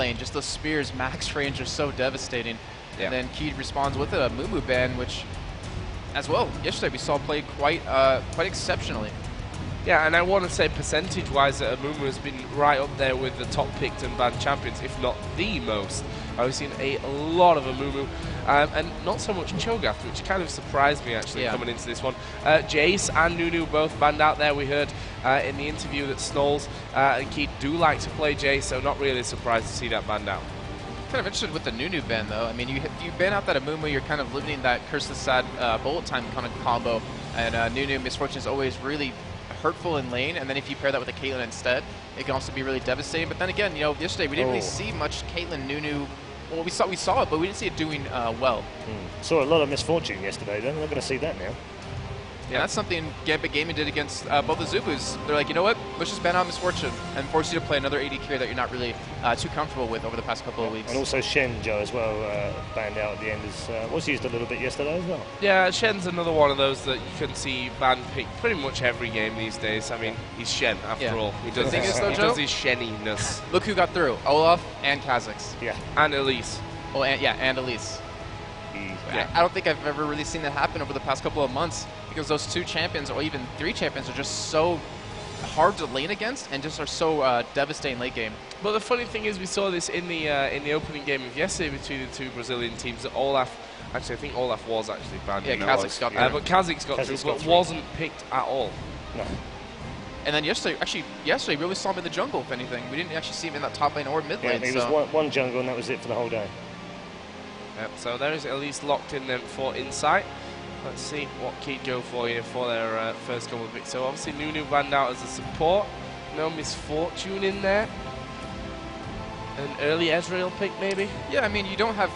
lane, just those spears, max range are so devastating. Yeah. And then KEYD responds with a Moo ban, which, as well, yesterday we saw play quite exceptionally. Yeah, and I want to say percentage-wise that Amumu has been right up there with the top picked and banned champions, if not the most. I've seen a lot of Amumu, and not so much Cho'Gath, which kind of surprised me actually coming into this one. Jace and Nunu both banned out there. We heard in the interview that Snolls and KEYD do like to play Jace, so not really surprised to see that banned out. Kind of interested with the Nunu ban though. I mean, you ban out that Amumu, you're kind of limiting that Curse the Sad bullet time kind of combo, and Nunu Misfortune is always really hurtful in lane, and then if you pair that with a Caitlyn instead, it can also be really devastating. But then again, you know, yesterday we didn't really see much Caitlyn Nunu. Well, we saw it, but we didn't see it doing well. Saw a lot of Misfortune yesterday. Then we're not going to see that now. Yeah, that's something Gambit Gaming did against both the Zubus. They're like, you know what? Let's just ban out Misfortune and force you to play another AD carry that you're not really too comfortable with over the past couple of weeks. And also Shen, Joe, as well, banned out at the end. Was used a little bit yesterday as well. Yeah, Shen's another one of those that you can see ban pick pretty much every game these days. I mean, he's Shen after all. He does his Sheniness. Look who got through: Olaf and Kha'Zix. Yeah. And Elise. Oh, and Elise. Yeah. I don't think I've ever really seen that happen over the past couple of months, because those 2 champions, or even 3 champions, are just so hard to lane against and just are so devastating late game. But the funny thing is, we saw this in the opening game of yesterday between the 2 Brazilian teams. That Olaf, actually, I think Olaf was actually banned. Yeah, Kha'Zix got through. But Kha'Zix got through, but wasn't picked at all. No. And then yesterday, we really saw him in the jungle, if anything. We didn't actually see him in that top lane or mid lane. Yeah, he was one jungle, and that was it for the whole day. Yep, so there is at least locked in then for Insight. Let's see what KEYD go for here for their first couple of picks. So obviously Nunu banned out as a support. No Misfortune in there. An early Ezreal pick maybe? Yeah, I mean, you don't have...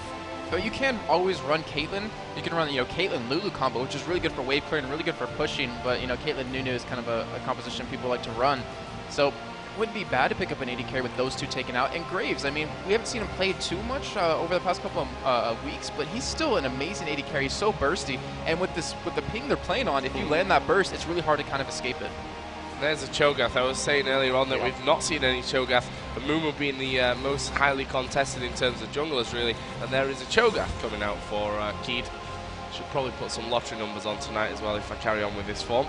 But you can always run Caitlyn. You can run, Caitlyn Lulu combo, which is really good for wave clear and really good for pushing. But, Caitlyn Nunu is kind of a composition people like to run. So wouldn't be bad to pick up an AD carry with those 2 taken out. And Graves, I mean, we haven't seen him play too much over the past couple of weeks, but he's still an amazing AD carry. He's so bursty, and with the ping they're playing on, if you land that burst, it's really hard to kind of escape it. There's a Cho'Gath. I was saying earlier on that we've not seen any Cho'Gath. Amumu being the most highly contested in terms of junglers, really, and there is a Cho'Gath coming out for KEYD. Should probably put some lottery numbers on tonight as well if I carry on with this form.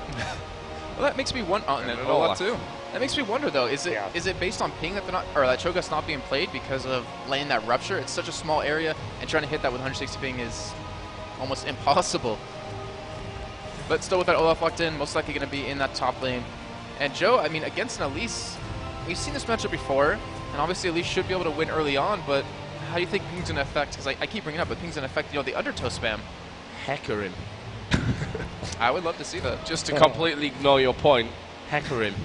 Well, that makes me wonder. Olaf too. That makes me wonder though. Is it based on ping that they're not, or that Cho'Gath's not being played because of laying that rupture? It's such a small area, and trying to hit that with 160 ping is almost impossible. But still, with that Olaf locked in, most likely going to be in that top lane. And Joe, I mean, against an Elise, we've seen this matchup before, and obviously Elise should be able to win early on. But how do you think ping's going to affect? Because I keep bringing it up, but ping's going to affect the undertow spam. Hecker him. I would love to see that. Just to completely ignore your point, Hecker him.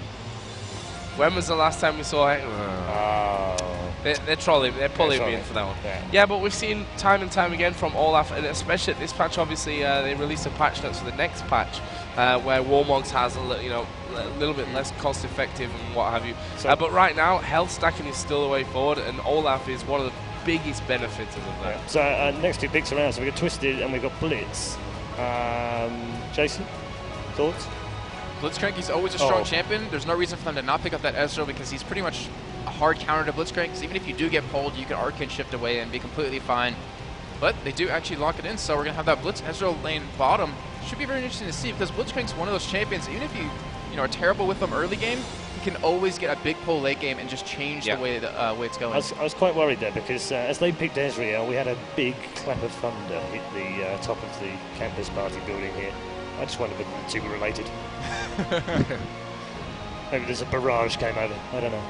When was the last time we saw Hecker? They're trolling, they're pulling me in for that one. Yeah, but we've seen time and time again from Olaf, and especially at this patch, obviously, they released a patch notes for the next patch, where Warmogs has a little bit less cost effective and what have you. But right now, health stacking is still the way forward, and Olaf is one of the biggest benefits of that. Yeah. So next 2 picks around, so we've got Twisted and we've got Blitz. Jason, thoughts? Blitzcrank, he's always a strong champion. There's no reason for them to not pick up that Ezreal, because he's pretty much a hard counter to Blitzcrank. Because even if you do get pulled, you can Arcane Shift away and be completely fine. But they do actually lock it in, so we're going to have that Blitz Ezreal lane bottom. Should be very interesting to see, because Blitzcrank's one of those champions, even if you are terrible with them early game, you can always get a big pull late game and just change the way it's going. I was quite worried there, because as they picked Ezreal, we had a big clap of thunder hit the top of the campus party building here. I just wondered if the 2 were related. Maybe there's a barrage came over. I don't know.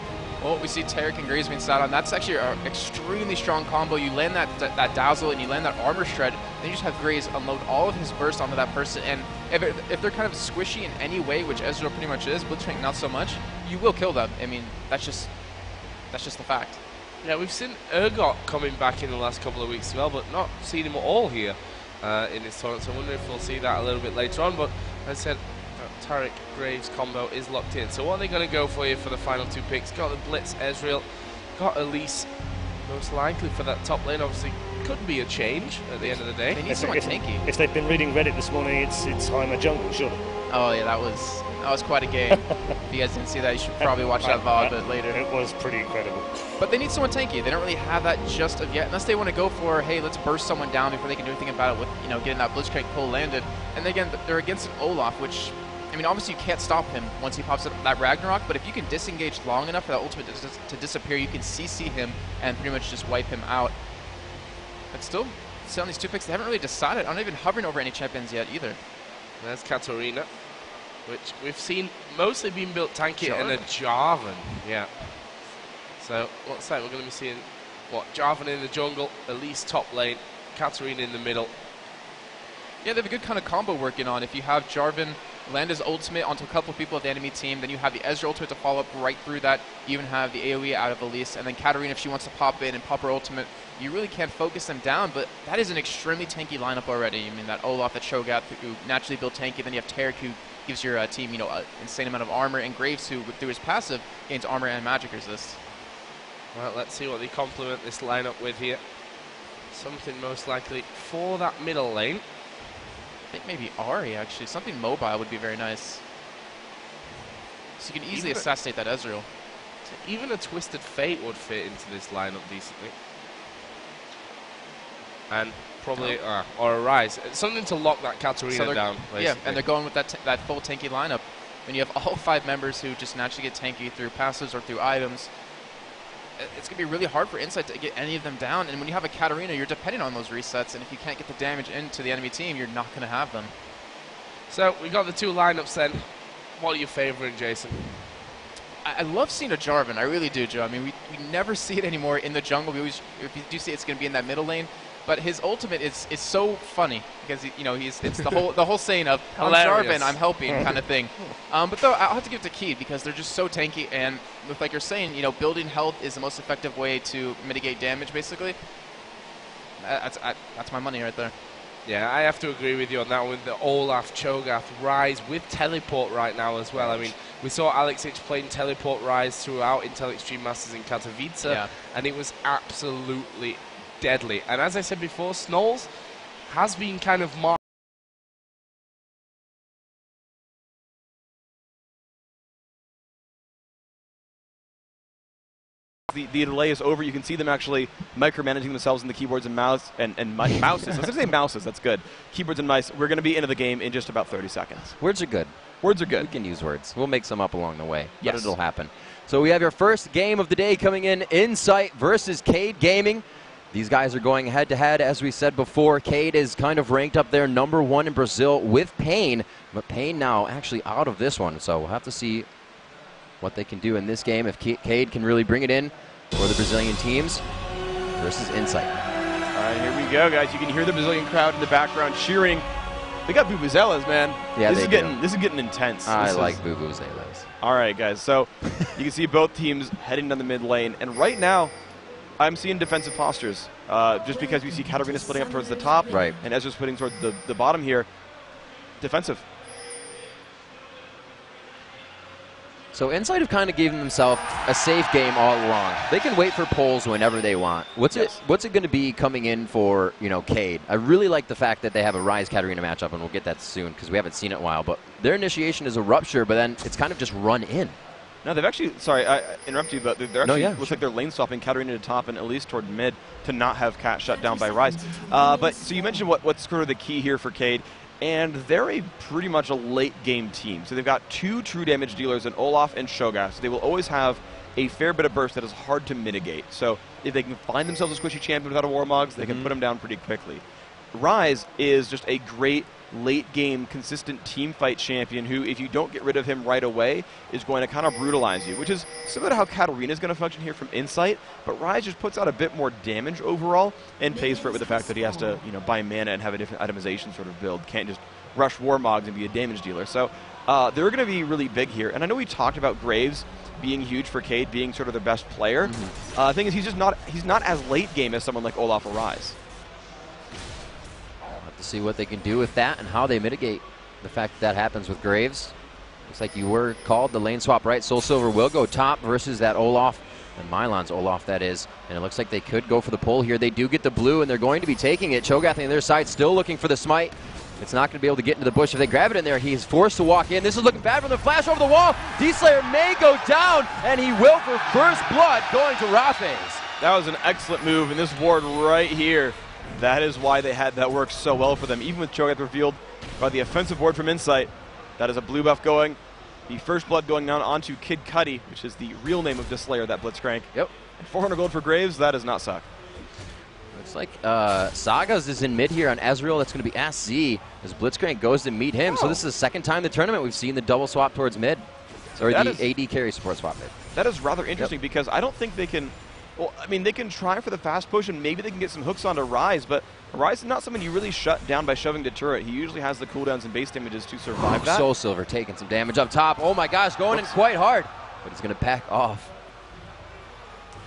Well, we see Tarek and Graves being sat on. That's actually an extremely strong combo. You land that Dazzle and you land that Armor Shred, then you just have Graves unload all of his burst onto that person. And if they're kind of squishy in any way, which Ezreal pretty much is, Blitzcrank not so much, you will kill them. I mean, that's just the fact. Yeah, we've seen Urgot coming back in the last couple of weeks as well, but not seen him at all here in this tournament. So I wonder if we'll see that a little bit later on. But as I said, Tarek Graves combo is locked in. So what are they going to go for here for the final 2 picks? Got the Blitz Ezreal, got Elise most likely for that top lane. Obviously, could be a change at the end of the day. They need someone tanky. If they've been reading Reddit this morning, it's Heimer jungle, surely. Oh yeah, that was That was quite a game. If you guys didn't see that, you should probably watch that VOD a bit later. It was pretty incredible. But they need someone tanky. They don't really have that just of yet, unless they want to go for, hey, let's burst someone down before they can do anything about it with, you know, getting that Blitzcrank pull landed. And again, they're against an Olaf, which, I mean, obviously you can't stop him once he pops up that Ragnarok, but if you can disengage long enough for that ultimate to disappear, you can CC him and pretty much just wipe him out. But still on these 2 picks, they haven't really decided. I'm not even hovering over any champions yet either. There's Katarina, which we've seen mostly being built tanky and a Jarvan. Yeah. So looks like we're going to be seeing, what, Jarvan in the jungle, at least top lane, Katarina in the middle. Yeah, they have a good kind of combo working on. If you have Jarvan land his ultimate onto a couple of people of the enemy team, then you have the Ezreal ultimate to follow up right through that. You even have the AoE out of Elise, and then Katarina, if she wants to pop in and pop her ultimate, you really can't focus them down, but that is an extremely tanky lineup already. I mean, that Olaf, that Cho'Gath, who naturally built tanky, then you have Taric, who gives your team, you know, an insane amount of armor, and Graves, who, through his passive, gains armor and magic resist. Well, let's see what they complement this lineup with here. Something most likely for that middle lane. I think maybe Ahri, actually. Something mobile would be very nice. So you can easily assassinate that Ezreal. Even a Twisted Fate would fit into this lineup decently. And probably, or a Rise. Something to lock that Katarina down, basically. Yeah, and they're going with that full tanky lineup. When you have all 5 members who just naturally get tanky through passives or through items, it's going to be really hard for Insight to get any of them down. And when you have a Katarina, you're depending on those resets. And if you can't get the damage into the enemy team, you're not going to have them. So we got the 2 lineups then. What are you favoring, Jason? I love seeing a Jarvan. I really do, Joe. I mean, we never see it anymore in the jungle. We always, if you do see it, it's going to be in that middle lane. But his ultimate is so funny because it's the whole saying of I'm Jarvan, I'm helping kind of thing. But though I'll have to give it to KEYD because they're just so tanky, and with, like you're saying, building health is the most effective way to mitigate damage. Basically, that's my money right there. Yeah, I have to agree with you on that one. The Olaf, Cho'Gath, Rise with teleport right now as well. I mean, we saw Alex H playing teleport Rise throughout Intel Extreme Masters in Katowice, and it was absolutely deadly. And as I said before, Snowles has been kind of marked. The delay is over. You can see them actually micromanaging themselves in the keyboards and mouse and mouses. I was going to say mouses. That's good. Keyboards and mice. We're going to be into the game in just about 30 seconds. Words are good. Words are good. We can use words. We'll make some up along the way. Yes. But it'll happen. So we have your first game of the day coming in, Insight versus KEYD Gaming. These guys are going head-to-head, as we said before. KEYD is kind of ranked up there, #1 in Brazil with Pain. But Pain now actually out of this one. So we'll have to see what they can do in this game. If KEYD can really bring it in for the Brazilian teams versus Insight. All right, here we go, guys. You can hear the Brazilian crowd in the background cheering. They got vuvuzelas, man. Yeah, this is getting intense. I like vuvuzelas. All right, guys. So you can see both teams heading down the mid lane, and right now I'm seeing defensive postures. Just because we see Katarina splitting up towards the top, right, and Ezra's splitting towards the bottom here. Defensive. So Insight have kind of given themselves a safe game all along. They can wait for polls whenever they want. What's it going to be coming in for KEYD? I really like the fact that they have a Rise Katarina matchup, and we'll get that soon because we haven't seen it in a while. But their initiation is a Rupture, but then it's kind of just run in. No, they've actually, sorry, I interrupted you, but they're actually, looks like they're lane swapping Katarina to top and at least toward mid to not have Kat shut down by Rise. But so you mentioned what's sort of the key here for KEYD, and they're pretty much a late game team. So they've got 2 true damage dealers in Olaf and Cho'Gath. So they will always have a fair bit of burst that is hard to mitigate. So if they can find themselves a squishy champion without a Warmogs, they can put them down pretty quickly. Rise is just a great late game consistent team fight champion who, if you don't get rid of him right away, is going to kind of brutalize you, which is similar to how Katarina is going to function here from Insight, but Rise just puts out a bit more damage overall and pays for it with the fact that he has to buy mana and have a different itemization sort of build. Can't just rush Warmogs and be a damage dealer. So they're going to be really big here. And I know we talked about Graves being huge for KEYD, being sort of their best player. The thing is, he's not as late game as someone like Olaf or Rise. See what they can do with that and how they mitigate the fact that happens with Graves. Looks like you were called the lane swap, right? Soul Silver will go top versus that Olaf, and Milan's Olaf, that is. And it looks like they could go for the pull here. They do get the blue, and they're going to be taking it. Cho'Gath on the other side still looking for the smite. It's not going to be able to get into the bush if they grab it in there. He is forced to walk in. This is looking bad from the flash over the wall. D-Slayer may go down, and he will for first blood going to Rafes. That was an excellent move, and this ward right here, that is why they had that work so well for them. Even with Cho'Gath revealed by the offensive ward from Insight, that is a blue buff going. The first blood going down onto Kid Cudi, which is the real name of this Slayer, that Blitzcrank. Yep. And 400 gold for Graves, that does not suck. Looks like Sagas is in mid here on Ezreal. That's going to be SZ as Blitzcrank goes to meet him. So this is the second time in the tournament we've seen the double swap towards mid. Or the AD carry support swap mid. That is rather interesting because I don't think they can... Well, I mean, they can try for the fast push and maybe they can get some hooks onto Ryze, but Ryze is not someone you really shut down by shoving to turret. He usually has the cooldowns and base damages to survive that. Soul Silver taking some damage up top. Oh my gosh, going in quite hard, but he's going to back off.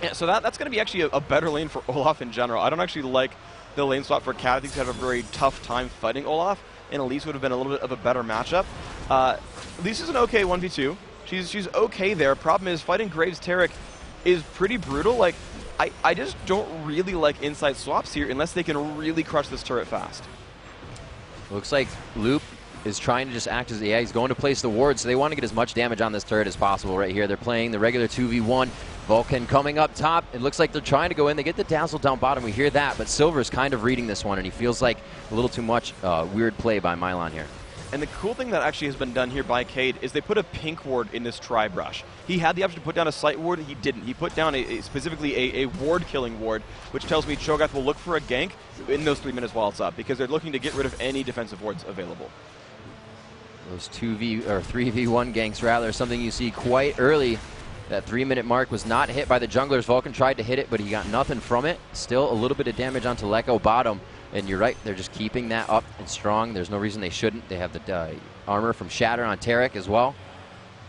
Yeah, so that's going to be actually a better lane for Olaf in general. I don't actually like the lane swap for Cat. I think he's had a very tough time fighting Olaf, and Elise would have been a little bit of a better matchup. Elise is an okay 1v2. She's okay there. Problem is, fighting Graves Taric is pretty brutal. Like, I just don't really like inside swaps here unless they can really crush this turret fast. Looks like Loop is trying to just act as, yeah, he's going to place the ward, so they want to get as much damage on this turret as possible right here. They're playing the regular 2v1. Vulcan coming up top. It looks like they're trying to go in. They get the dazzle down bottom. We hear that, but Silver's kind of reading this one, and he feels like a little too much weird play by Mylon here. And the cool thing that actually has been done here by KEYD is they put a pink ward in this tri-brush. He had the option to put down a sight ward. He didn't. He put down specifically a ward-killing ward, which tells me Cho'Gath will look for a gank in those 3 minutes while it's up, because they're looking to get rid of any defensive wards available. Those 3v1 ganks, rather, something you see quite early. That 3-minute mark was not hit by the junglers. Vulcan tried to hit it, but he got nothing from it. Still a little bit of damage onto Lekko bottom. And you're right, they're just keeping that up and strong. There's no reason they shouldn't. They have the armor from Shatter on Taric as well.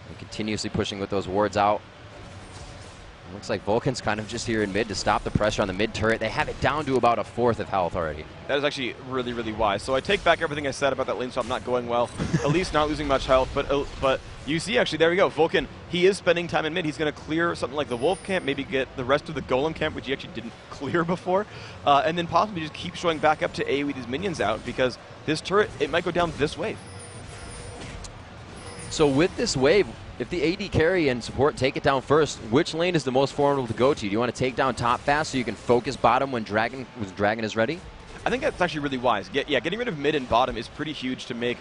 And continuously pushing with those wards out. It looks like Vulcan's kind of just here in mid to stop the pressure on the mid turret. They have it down to about a 1/4 of health already. That is actually really, really wise. So I take back everything I said about that lane swap not going well. At least not losing much health. But you see, actually, there we go. Vulcan, he is spending time in mid. He's going to clear something like the Wolf camp, maybe get the rest of the Golem camp, which he actually didn't clear before, and then possibly just keep showing back up to AoE these minions out, because this turret, it might go down this wave. So with this wave, if the AD carry and support take it down first, which lane is the most formidable to go to? Do you want to take down top fast so you can focus bottom when Dragon is ready? I think that's actually really wise. Yeah, getting rid of mid and bottom is pretty huge to make.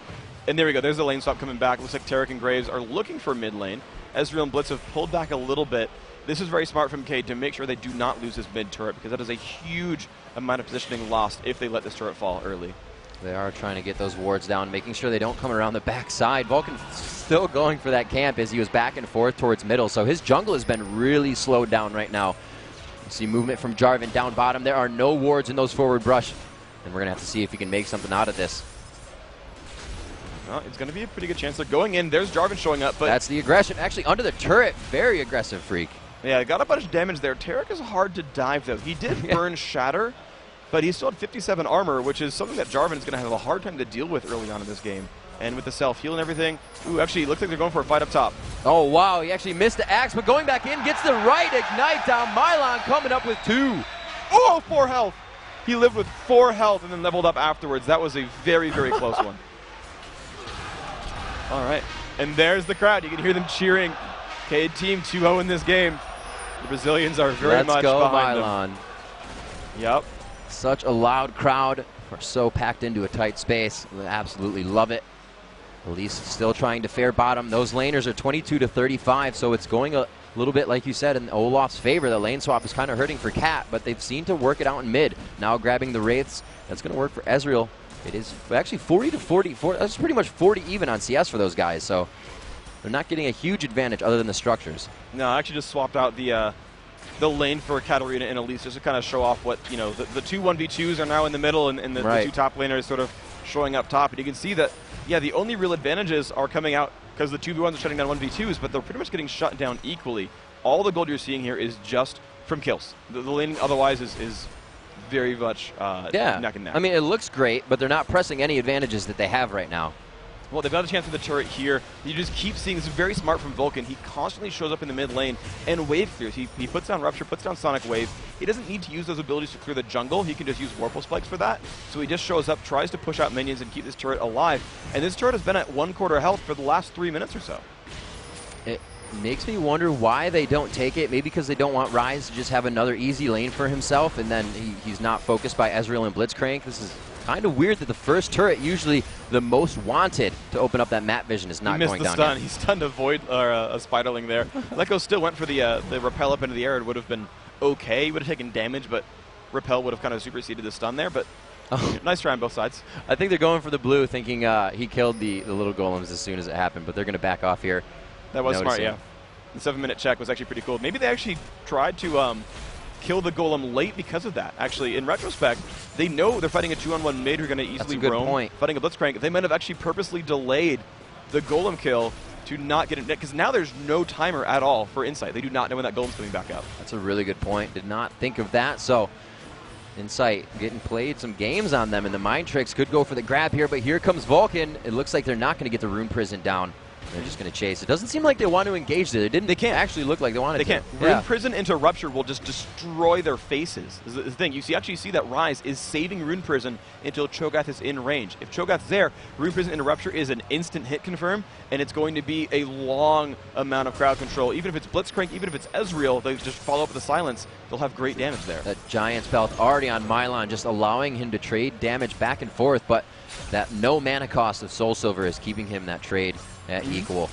And there we go. There's the lane swap coming back. Looks like Taric and Graves are looking for mid lane. Ezreal and Blitz have pulled back a little bit. This is very smart from KEYD to make sure they do not lose this mid turret, because that is a huge amount of positioning lost if they let this turret fall early. They are trying to get those wards down, making sure they don't come around the backside. Vulcan still going for that camp as he was back and forth towards middle. So his jungle has been really slowed down right now. You see movement from Jarvan down bottom. There are no wards in those forward brush. And we're going to have to see if he can make something out of this. Well, it's going to be a pretty good chance. They're going in. There's Jarvan showing up. But that's the aggression. Actually, under the turret, very aggressive Freak. Yeah, got a bunch of damage there. Taric is hard to dive, though. He did burn Shatter, but he still had 57 armor, which is something that Jarvan is going to have a hard time to deal with early on in this game. And with the self-heal and everything, ooh, actually, it looks like they're going for a fight up top. Oh, wow, he actually missed the axe, but going back in, gets the right ignite down. Mylon coming up with 2. Oh, 4 health. He lived with 4 health and then leveled up afterwards. That was a very, very close one. All right, and there's the crowd. You can hear them cheering. KEYD team 2-0 in this game. The Brazilians are very much behind them. Yep. Such a loud crowd. We're so packed into a tight space. We absolutely love it. Elise still trying to fare bottom. Those laners are 22 to 35, so it's going a little bit, like you said, in Olaf's favor. The lane swap is kind of hurting for Cat, but they've seemed to work it out in mid. Now grabbing the Wraiths. That's going to work for Ezreal. It is actually 40 to 44. That's pretty much 40 even on CS for those guys, so they're not getting a huge advantage other than the structures. No, I actually just swapped out the lane for Katarina and Elise just to kind of show off what, you know, the 2 1v2s are now in the middle, and the 2 top laners sort of showing up top. And you can see that, yeah, the only real advantages are coming out because the 2v1s are shutting down 1v2s, but they're pretty much getting shut down equally. All the gold you're seeing here is just from kills. The laning otherwise is very much neck and neck. I mean, it looks great, but they're not pressing any advantages that they have right now. Well, they've got a chance for the turret here. You just keep seeing, this is very smart from Vulcan. He constantly shows up in the mid lane and wave clears. He puts down Rupture, puts down Sonic Wave. He doesn't need to use those abilities to clear the jungle. He can just use Warple Spikes for that. So he just shows up, tries to push out minions and keep this turret alive. And this turret has been at 1/4 health for the last 3 minutes or so. It makes me wonder why they don't take it. Maybe because they don't want Rise to just have another easy lane for himself, and then he's not focused by Ezreal and Blitzcrank. This is kind of weird that the first turret, usually the most wanted to open up that map vision, is not going down stun. yet. He stunned a Void or a Spiderling there. Lekko still went for the repel up into the air. It would have been okay. He would have taken damage, but repel would have kind of superseded the stun there. But nice try on both sides. I think they're going for the blue, thinking he killed the little golems as soon as it happened, but they're going to back off here. That was smart, yeah. The 7-minute check was actually pretty cool. Maybe they actually tried to kill the golem late because of that. Actually, in retrospect, they know they're fighting a 2-on-1 mid who are going to easily roam. Fighting a Blitzcrank. They might have actually purposely delayed the golem kill to not get it, because now there's no timer at all for Insight. They do not know when that golem's coming back up. That's a really good point. Did not think of that. So Insight getting played some games on them, and the Mind Tricks could go for the grab here, but here comes Vulcan. It looks like they're not going to get the Rune Prison down. They're just going to chase. It doesn't seem like they want to engage there. They can't actually look like they wanted to. They can't. Rune Prison into Rupture will just destroy their faces. This is the thing. You actually see that Rise is saving Rune Prison until Cho'Gath is in range. If Cho'Gath's there, Rune Prison into Rupture is an instant hit confirm, and it's going to be a long amount of crowd control. Even if it's Blitzcrank, even if it's Ezreal, they just follow up with the silence. They'll have great damage there. That Giant's Belt already on Mylon, just allowing him to trade damage back and forth, but that no mana cost of Soul Silver is keeping him that trade at equal.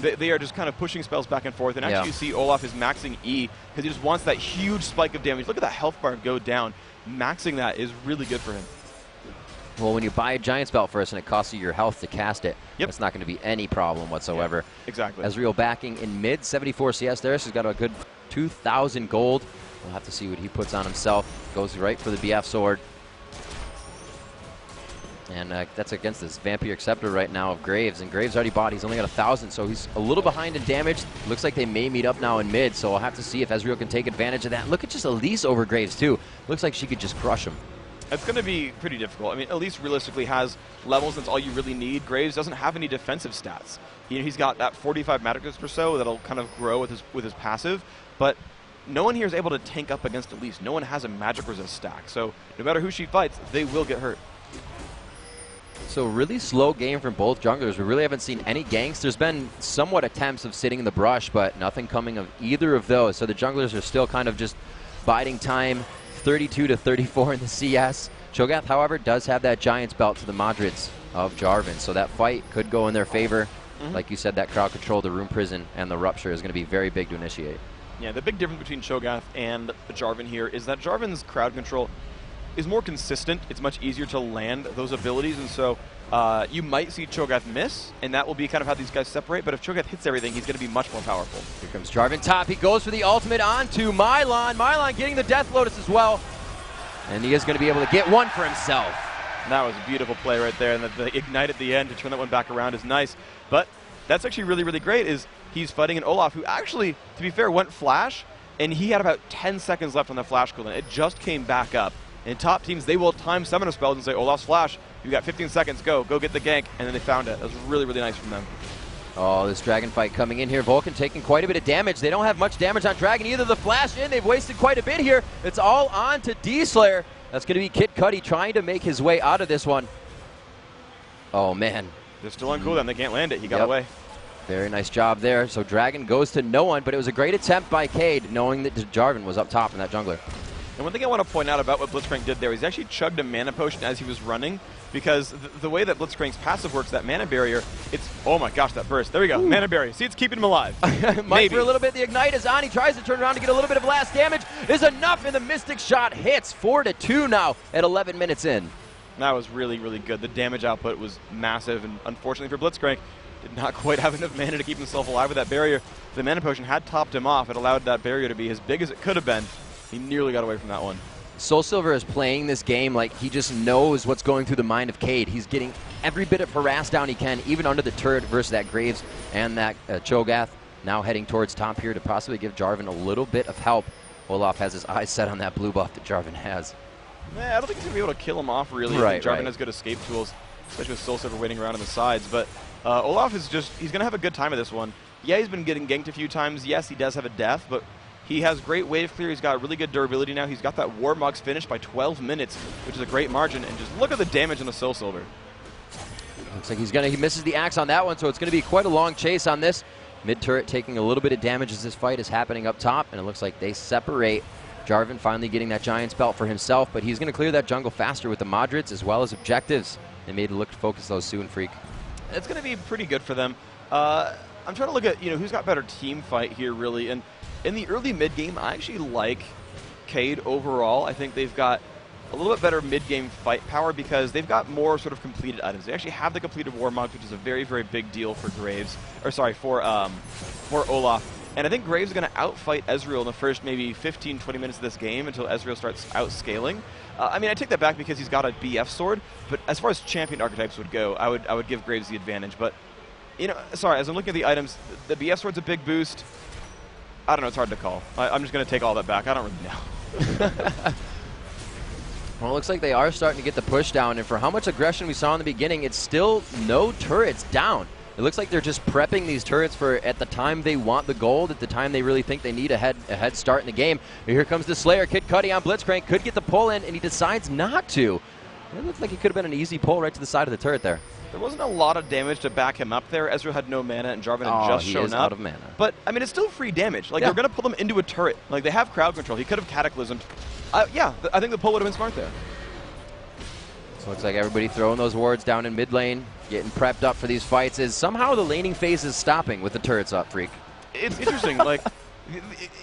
They are just kind of pushing spells back and forth, and actually you see Olaf is maxing E because he just wants that huge spike of damage. Look at that health bar go down. Maxing that is really good for him. Well, when you buy a Giant's Belt first and it costs you your health to cast it, it's not going to be any problem whatsoever. Yeah, exactly. Ezreal backing in mid, 74 CS there, so he's got a good 2,000 gold. We'll have to see what he puts on himself. Goes right for the BF sword. And that's against this Vampire Scepter right now of Graves. And Graves already bought. He's only got 1,000, so he's a little behind in damage. Looks like they may meet up now in mid, so we'll have to see if Ezreal can take advantage of that. Look at just Elise over Graves, too. Looks like she could just crush him. It's going to be pretty difficult. I mean, Elise realistically has levels. That's all you really need. Graves doesn't have any defensive stats. He's got that 45 magic resist or so that'll kind of grow with his passive, but no one here is able to tank up against Elise. No one has a magic resist stack, so no matter who she fights, they will get hurt. So really slow game from both junglers. We really haven't seen any ganks. There's been somewhat attempts of sitting in the brush, but nothing coming of either of those. So the junglers are still kind of just biding time, 32-34 in the CS. Cho'Gath, however, does have that Giant's Belt to the Madrids of Jarvan, so that fight could go in their favor. Like you said, that crowd control, the Rune Prison, and the Rupture is going to be very big to initiate. Yeah, the big difference between Cho'Gath and Jarvan here is that Jarvan's crowd control is more consistent. It's much easier to land those abilities, and so you might see Cho'Gath miss, and that will be kind of how these guys separate, but if Cho'Gath hits everything, he's going to be much more powerful. Here comes Jarvan top. He goes for the ultimate onto Mylon. Mylon getting the Death Lotus as well, and he is going to be able to get one for himself. That was a beautiful play right there, and the ignite at the end to turn that one back around is nice, but that's actually really, really great is he's fighting an Olaf who actually, to be fair, went flash, and he had about 10 seconds left on the flash cooldown. It just came back up. In top teams, they will time summon a spell and say, Olaf's flash, you got 15 seconds, go get the gank, and then they found it. That was really, really nice from them. Oh, this Dragon fight coming in here. Vulcan taking quite a bit of damage. They don't have much damage on Dragon either. The flash in, they've wasted quite a bit here. It's all on to D-Slayer. That's going to be Kid Cudi trying to make his way out of this one. Oh, man. They're still on cooldown. They can't land it. He got away. Very nice job there. So Dragon goes to no one, but it was a great attempt by KEYD, knowing that Jarvan was up top in that jungler. And one thing I want to point out about what Blitzcrank did there is he actually chugged a mana potion as he was running, because the way that Blitzcrank's passive works, that mana barrier, it's, oh my gosh, that burst. There we go, mana barrier. See, it's keeping him alive. Might for a little bit, the ignite is on. He tries to turn around to get a little bit of blast damage. Is enough, and the Mystic Shot hits 4-2 now at 11 minutes in. That was really, really good. The damage output was massive, and unfortunately for Blitzcrank, did not quite have enough mana to keep himself alive with that barrier. The mana potion had topped him off. It allowed that barrier to be as big as it could have been. He nearly got away from that one. Soul Silver is playing this game like he just knows what's going through the mind of KEYD. He's getting every bit of harass down he can, even under the turret versus that Graves and that Cho'Gath. Now heading towards top here to possibly give Jarvan a little bit of help. Olaf has his eyes set on that blue buff that Jarvan has. I don't think he's going to be able to kill him off, really. Right, Jarvan has good escape tools. especially with Soul Silver waiting around on the sides. But Olaf is he's going to have a good time of this one. Yeah, he's been getting ganked a few times. Yes, he does have a death, but he has great wave clear. He's got really good durability now. He's got that Warmog's finish by 12 minutes, which is a great margin. And just look at the damage on the Soul Silver. Looks like he misses the axe on that one, so it's going to be quite a long chase on this. Mid turret taking a little bit of damage as this fight is happening up top, and it looks like they separate. Jarvan finally getting that Giant's Belt for himself, but he's going to clear that jungle faster with the Madrids as well as objectives. They made it look to focus those soon, Freak. It's going to be pretty good for them. I'm trying to look at who's got better team fight here, really. And in the early mid game, I actually like KEYD overall. I think they've got a little bit better mid-game fight power because they've got more sort of completed items. They actually have the completed Warmog, which is a very, very big deal for for Olaf. And I think Graves is going to outfight Ezreal in the first maybe 15, 20 minutes of this game until Ezreal starts outscaling. I mean, I take that back because he's got a BF sword, but as far as champion archetypes would go, I would give Graves the advantage. But, sorry, as I'm looking at the items, the BF sword's a big boost. I don't know, it's hard to call. I'm just going to take all that back. I don't really know. Well, it looks like they are starting to get the push down, and for how much aggression we saw in the beginning, it's still no turrets down. It looks like they're just prepping these turrets for at the time they want the gold, at the time they really think they need a head start in the game. But here comes the Slayer. Kid Cudi on Blitzcrank could get the pull in, and he decides not to. It looks like it could have been an easy pull right to the side of the turret there. There wasn't a lot of damage to back him up there. Ezreal had no mana, and Jarvan had just shown up. Out of mana. But, I mean, it's still free damage. Like, they're going to pull him into a turret. Like, they have crowd control. He could have cataclysmed. Yeah, I think the pull would have been smart there. So looks like everybody throwing those wards down in mid lane, getting prepped up for these fights, as somehow the laning phase is stopping with the turrets up, Freak. It's interesting. Like,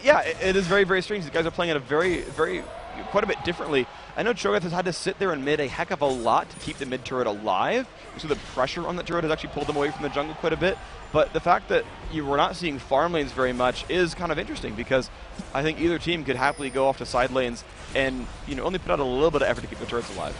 yeah, it is very, very strange. These guys are playing it quite a bit differently. I know Cho'Gath has had to sit there in mid a heck of a lot to keep the mid turret alive, so the pressure on the turret has actually pulled them away from the jungle quite a bit. But the fact that we're not seeing farm lanes very much is kind of interesting, because I think either team could happily go off to side lanes and only put out a little bit of effort to keep the turrets alive.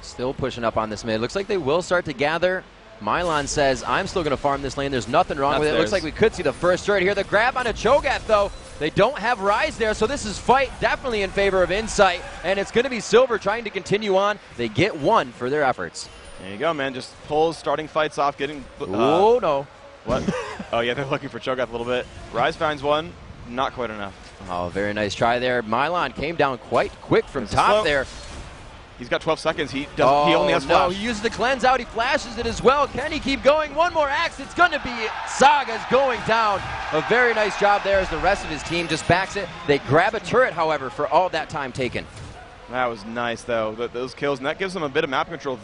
Still pushing up on this mid. Looks like they will start to gather. Mylon says, I'm still going to farm this lane. There's nothing wrong with it. Looks like we could see the first turret here. The grab on a Cho'Gath, though. They don't have Rise there, so this is fight definitely in favor of Insight, and it's going to be Silver trying to continue on. They get one for their efforts. There you go, man. Just pulls, starting fights off, getting... oh, no. What? Oh, yeah, they're looking for Cho'Gath a little bit. Rise finds one. Not quite enough. Oh, very nice try there. Mylon came down quite quick from top there. He's got 12 seconds. He only has flash. No, he uses the cleanse out. He flashes it as well. Can he keep going? One more axe. It's going to be Saga's going down. A very nice job there as the rest of his team just backs it. They grab a turret, however, for all that time taken. That was nice, though, those kills, and that gives them a bit of map control.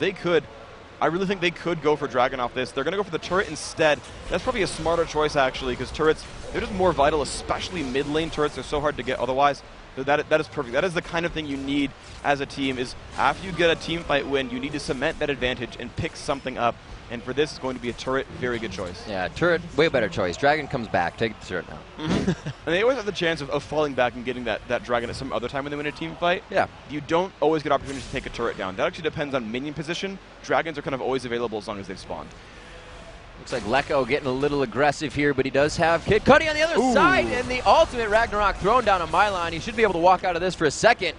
I really think they could go for Dragon off this. They're going to go for the turret instead. That's probably a smarter choice, actually, because turrets, they're just more vital, especially mid-lane turrets. They're so hard to get otherwise. That is perfect. That is the kind of thing you need as a team, is after you get a team fight win, you need to cement that advantage and pick something up. And for this, it's going to be a turret. Very good choice. Yeah, turret, way better choice. Dragon comes back. Take the turret now. And they always have the chance of falling back and getting that dragon at some other time when they win a team fight. Yeah. You don't always get opportunities to take a turret down. That actually depends on minion position. Dragons are kind of always available as long as they've spawned. Looks like Lecco getting a little aggressive here, but he does have Kid Cudi on the other side, and the ultimate Ragnarok thrown down on Mylon. He should be able to walk out of this for a second,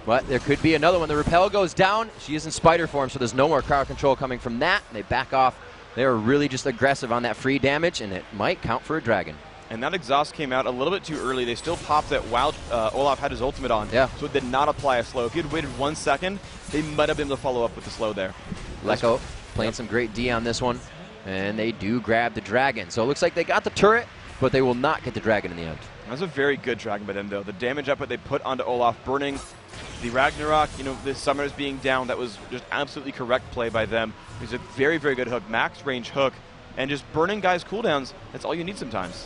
but there could be another one. The repel goes down. She is in spider form, so there's no more crowd control coming from that. They back off. They are really just aggressive on that free damage, and it might count for a dragon. And that exhaust came out a little bit too early. They still popped it while Olaf had his ultimate on, so it did not apply a slow. If he had waited 1 second, they might have been able to follow up with the slow there. Lecco playing some great D on this one. And they do grab the dragon. So it looks like they got the turret, but they will not get the dragon in the end. That was a very good dragon by them, though. The damage output they put onto Olaf, burning the Ragnarok, the summoners being down, that was just absolutely correct play by them. It was a very, very good hook, max range hook, and just burning guys' cooldowns, that's all you need sometimes.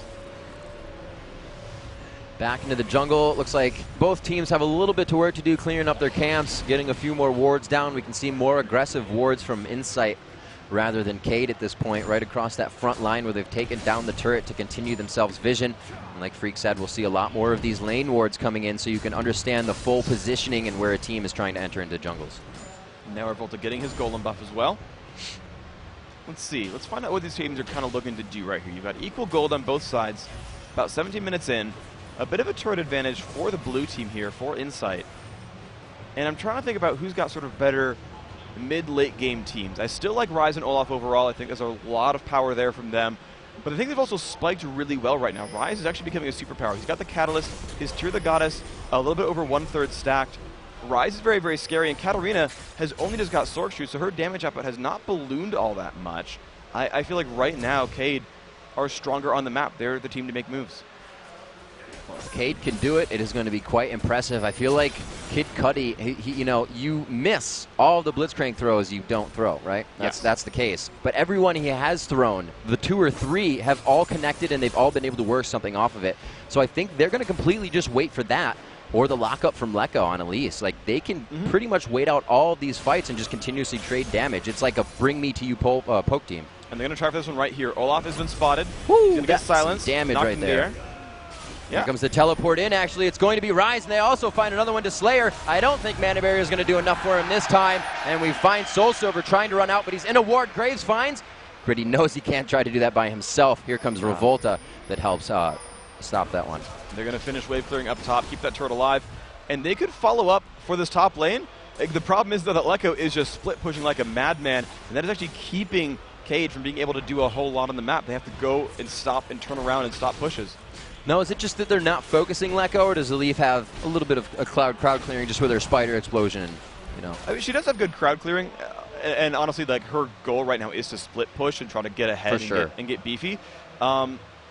Back into the jungle. Looks like both teams have a little bit to work to do, clearing up their camps, getting a few more wards down. We can see more aggressive wards from Insight rather than KEYD at this point, right across that front line where they've taken down the turret to continue themselves vision. And like Freak said, we'll see a lot more of these lane wards coming in so you can understand the full positioning and where a team is trying to enter into jungles. Now Revolta getting his golem buff as well. Let's see. Let's find out what these teams are kind of looking to do right here. You've got equal gold on both sides. About 17 minutes in. A bit of a turret advantage for the blue team here, for Insight. And I'm trying to think about who's got sort of better mid-late game teams. I still like Rise and Olaf overall. I think there's a lot of power there from them. But I think they've also spiked really well right now. Rise is actually becoming a superpower. He's got the Catalyst, his Tear the Goddess, a little bit over 1/3 stacked. Rise is very, very scary, and Katarina has only just got Sork Shoot, so her damage output has not ballooned all that much. I feel like right now, KEYD are stronger on the map. They're the team to make moves. Well, if KEYD can do it, it is going to be quite impressive. I feel like Kid Cudi, you know, you miss all the Blitzcrank throws you don't throw, right? That's the case. But everyone he has thrown, the 2 or 3, have all connected, and they've all been able to work something off of it. So I think they're going to completely just wait for that, or the lockup from Lecco on Elise. Like, they can pretty much wait out all of these fights and just continuously trade damage. It's like a bring-me-to-you poke team. And they're going to try for this one right here. Olaf has been spotted. Woo, he's going to get silenced. Damage right there. Yeah. Here comes the teleport in. Actually, it's going to be Rise, and they also find another one to Slayer. I don't think Mana Barrier is going to do enough for him this time. And we find Soul Silver trying to run out, but he's in a ward. Graves finds. Gritty knows he can't try to do that by himself. Here comes Revolta that helps stop that one. They're going to finish wave clearing up top, keep that turret alive. And they could follow up for this top lane. The problem is, though, that Lecco is just split pushing like a madman, and that is actually keeping KEYD from being able to do a whole lot on the map. They have to go and stop and turn around and stop pushes. No, is it just that they're not focusing Lecco, or does the Leaf have a little bit of a crowd clearing just with their spider explosion? You know, I mean, she does have good crowd clearing, and honestly, like, her goal right now is to split push and try to get ahead and get beefy.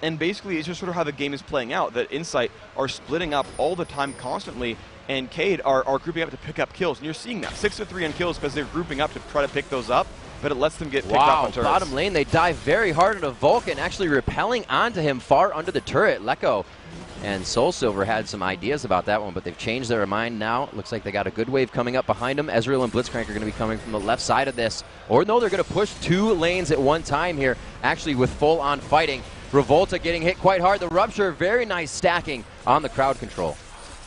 And basically, it's just sort of how the game is playing out. That Insight are splitting up all the time, constantly, and KEYD are grouping up to pick up kills. And you're seeing that 6-3 on kills because they're grouping up to try to pick those up. But it lets them get picked up on turrets. Bottom lane, they dive very hard into Vulcan, actually repelling onto him far under the turret. Lecco and Soul Silver had some ideas about that one, but they've changed their mind now. Looks like they got a good wave coming up behind them. Ezreal and Blitzcrank are going to be coming from the left side of this. Or no, they're going to push 2 lanes at one time here, actually with full-on fighting. Revolta getting hit quite hard. The Rupture, very nice stacking on the crowd control.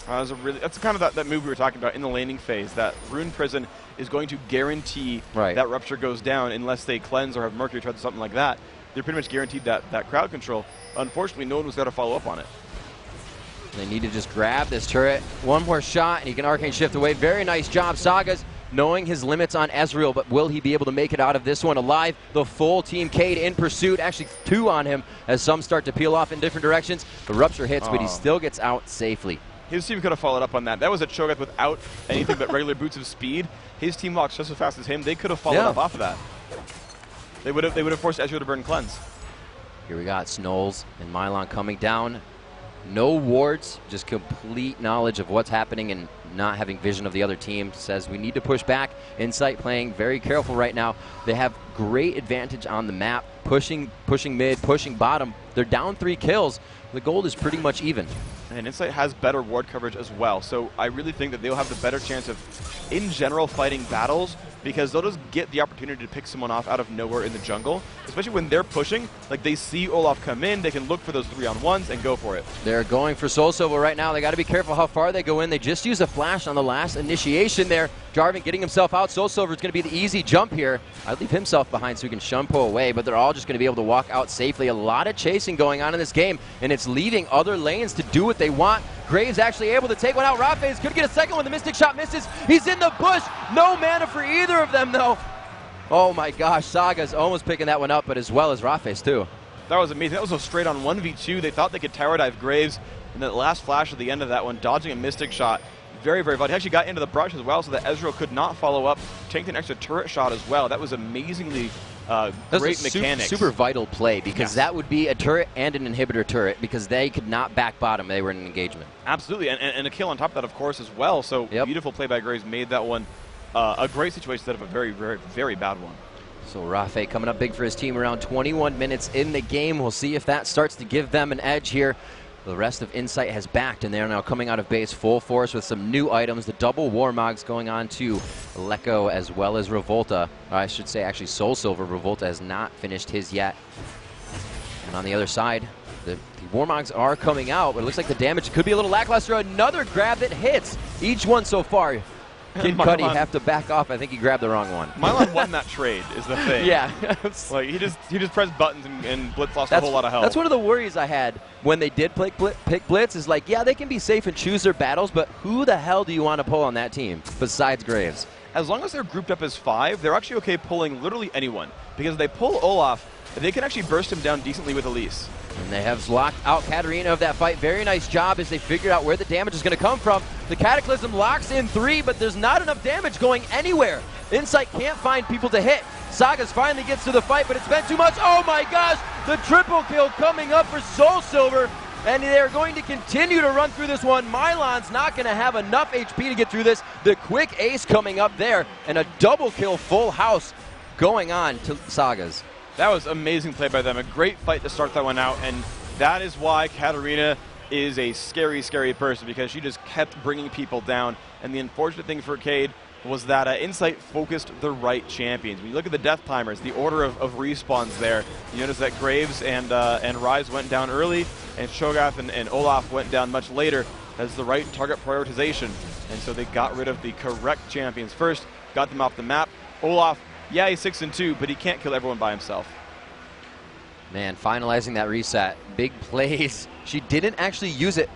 That's kind of that move we were talking about in the laning phase, that Rune Prison is going to guarantee that Rupture goes down unless they cleanse or have Mercury Treads or something like that. They're pretty much guaranteed that crowd control. Unfortunately, no one was going to follow up on it. They need to just grab this turret. One more shot, and he can Arcane Shift away. Very nice job, Sagas, knowing his limits on Ezreal, but will he be able to make it out of this one alive? The full team KEYD in pursuit, actually 2 on him as some start to peel off in different directions. The Rupture hits, but he still gets out safely. His team could have followed up on that. That was a Cho'Gath without anything but regular boots of speed. His team walks just as fast as him. They could have followed up off of that. They would have forced Ezreal to burn cleanse. Here we got Snowles and Mylon coming down. No wards, just complete knowledge of what's happening and not having vision of the other team. Says we need to push back. Insight playing very careful right now. They have great advantage on the map, pushing mid, pushing bottom. They're down 3 kills. The gold is pretty much even. And Insight has better ward coverage as well, so I really think that they'll have the better chance of, in general, fighting battles, because they'll just get the opportunity to pick someone off out of nowhere in the jungle, especially when they're pushing. Like, they see Olaf come in, they can look for those 3-on-1s and go for it. They're going for Soul Silver right now. They got to be careful how far they go in. They just use a flash on the last initiation there. Jarvan getting himself out. Soul Silver is going to be the easy jump here. I'd leave himself behind so he can Shumpo away, but they're all just going to be able to walk out safely. A lot of chasing going on in this game, and it's leaving other lanes to do what they want. Graves actually able to take one out. Rafes could get a second one. The Mystic Shot misses. He's in the bush. No mana for either of them, though. Oh, my gosh. Saga's almost picking that one up, but as well as Rafes, too. That was amazing. That was a straight-on 1v2. They thought they could tower dive Graves, and that last flash at the end of that one, dodging a Mystic Shot. Very, very vital. He actually got into the brush as well, so that Ezreal could not follow up. Tanked an extra turret shot as well. That was amazingly great mechanics. Super vital play, because that would be a turret and an inhibitor turret, because they could not back bottom. They were in an engagement. Absolutely, and a kill on top of that, of course, as well. So beautiful play by Graves made that one a great situation instead of a very, very, very bad one. So Rafe coming up big for his team, around 21 minutes in the game. We'll see if that starts to give them an edge here. The rest of Insight has backed, and they're now coming out of base full force with some new items. The double Warmogs going on to Lecco as well as Revolta. Or I should say, actually, Soul Silver. Revolta has not finished his yet. And on the other side, the Warmogs are coming out, but it looks like the damage could be a little lackluster. Another grab that hits. Each one so far Kid Cudi have to back off. I think he grabbed the wrong one. Mylon won that trade, is the thing. Yeah. Like, he just pressed buttons and Blitz lost a whole lot of health. That's one of the worries I had when they did pick Blitz is like, yeah, they can be safe and choose their battles, but who the hell do you want to pull on that team besides Graves? As long as they're grouped up as 5, they're actually okay pulling literally anyone. Because if they pull Olaf, they can actually burst him down decently with Elise. And they have locked out Katarina of that fight. Very nice job as they figured out where the damage is going to come from. The Cataclysm locks in 3, but there's not enough damage going anywhere. Insight can't find people to hit. Sagas finally gets to the fight, but it's been too much. Oh my gosh, the triple kill coming up for Soul Silver. And they're going to continue to run through this one. Mylon's not going to have enough HP to get through this. The quick ace coming up there, and a double kill full house going on to Sagas. That was amazing play by them. A great fight to start that one out, and that is why Katarina is a scary, scary person, because she just kept bringing people down. And the unfortunate thing for KEYD was that Insight focused the right champions. When you look at the death timers, the order of respawns there, you notice that Graves and Rise went down early, and Shogath and Olaf went down much later. That's the right target prioritization. And so they got rid of the correct champions first, got them off the map. Olaf, yeah, he's 6-2, but he can't kill everyone by himself. Man, finalizing that reset. Big plays. She didn't actually use it